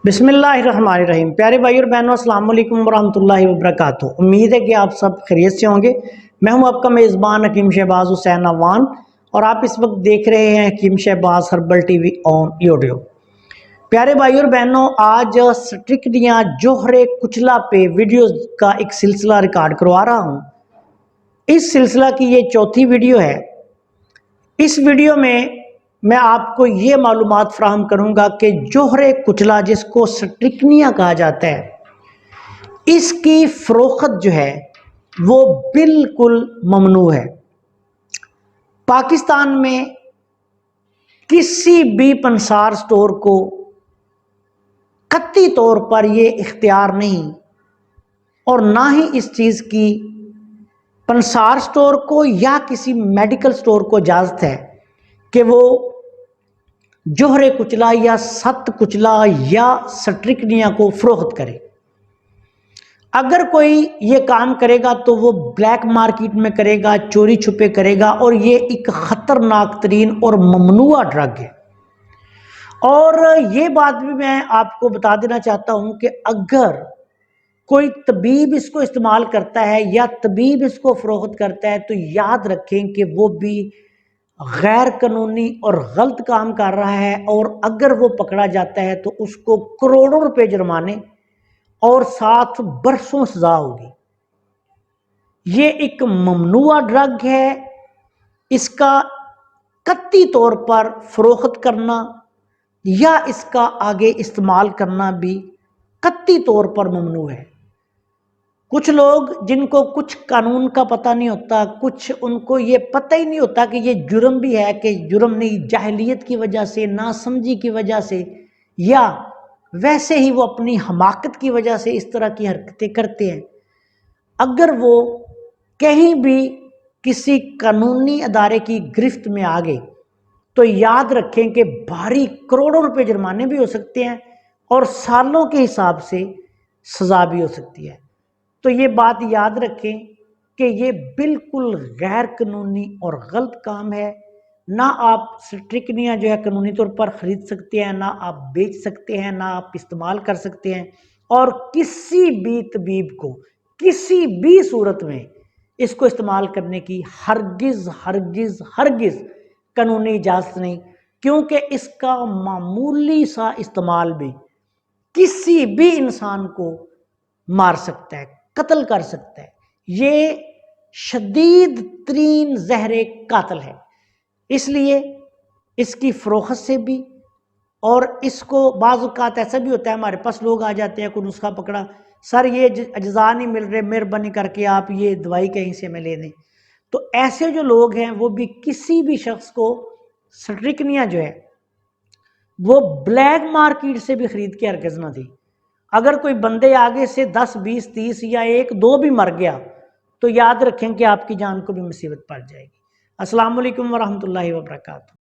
बिस्मिल्लाहिर्रहमानिर्रहीम। प्यारे भाई और बहनों, अस्सलाम वालेकुम वरहमतुल्लाहि वबरकातुहू। उम्मीद है कि आप सब खैरियत से होंगे। मैं हूं आपका मेज़बान हकीम शहबाज हुसैन अवान और आप इस वक्त देख रहे हैं Hakeem Shahbaz herbal TV on YouTube. प्यारे भाई और बहनों, आज स्ट्रिकनिया जोहरे कुचला पे वीडियोस का एक सिलसिला रिकॉर्ड करवा रहा हूँ। इस सिलसिला की ये चौथी वीडियो है। इस वीडियो में मैं आपको ये मालूमात फराहम करूंगा कि जोहरे कुचला, जिसको स्ट्रिकनिया कहा जाता है, इसकी फरोख्त जो है वो बिल्कुल ममनू है। पाकिस्तान में किसी भी पंसार स्टोर को कतई तौर पर ये इख्तियार नहीं और ना ही इस चीज़ की पंसार स्टोर को या किसी मेडिकल स्टोर को इजाज़त है कि वो जोहरे कुचला या सत कुचला या स्ट्रिकनिया को फरोख्त करे। अगर कोई ये काम करेगा तो वो ब्लैक मार्केट में करेगा, चोरी छुपे करेगा, और ये एक ख़तरनाक तरीन और ममनुआ ड्रग है। और ये बात भी मैं आपको बता देना चाहता हूँ कि अगर कोई तबीब इसको इस्तेमाल करता है या तबीब इसको फरोख्त करता है तो याद रखें कि वो भी गैर कानूनी और गलत काम कर रहा है, और अगर वो पकड़ा जाता है तो उसको करोड़ों रुपए जुर्माने और साथ बरसों सजा होगी। ये एक ममनुआ ड्रग है। इसका कतई तौर पर फरोख्त करना या इसका आगे इस्तेमाल करना भी कतई तौर पर ममनू है। कुछ लोग जिनको कुछ कानून का पता नहीं होता, कुछ उनको ये पता ही नहीं होता कि ये जुर्म भी है कि जुर्म नहीं, जाहिलियत की वजह से, नासमझी की वजह से, या वैसे ही वो अपनी हमाकत की वजह से इस तरह की हरकतें करते हैं। अगर वो कहीं भी किसी कानूनी अदारे की गिरफ्त में आ गए तो याद रखें कि भारी करोड़ों रुपए जुर्माने भी हो सकते हैं और सालों के हिसाब से सज़ा भी हो सकती है। तो ये बात याद रखें कि ये बिल्कुल गैर कानूनी और गलत काम है। ना आप स्ट्रिकनिया जो है कानूनी तौर पर ख़रीद सकते हैं, ना आप बेच सकते हैं, ना आप इस्तेमाल कर सकते हैं, और किसी भी तबीब को किसी भी सूरत में इसको इस्तेमाल करने की हरगिज़ हरगिज़ हरगिज़ कानूनी इजाज़त नहीं, क्योंकि इसका मामूली सा इस्तेमाल भी किसी भी इंसान को मार सकता है, कत्ल कर सकता है। ये शदीद तरीन जहरे कातिल है। इसलिए इसकी फरोख्त से भी, और इसको बाज़ औक़ात ऐसा भी होता है, हमारे पास लोग आ जाते हैं, कोई नुस्खा पकड़ा, सर ये अज्जा नहीं मिल रहे, मेहरबानी करके आप ये दवाई कहीं से हमें ले दें। तो ऐसे जो लोग हैं वो भी किसी भी शख्स को स्ट्रिकनिया जो है वो ब्लैक मार्केट से भी खरीद के हरगिज़ ना दी। अगर कोई बंदे आगे से 10, 20, 30 या 1, 2 भी मर गया तो याद रखें कि आपकी जान को भी मुसीबत पड़ जाएगी। अस्सलाम वालेकुम वरहमतुल्लाहि वबरकातुहू।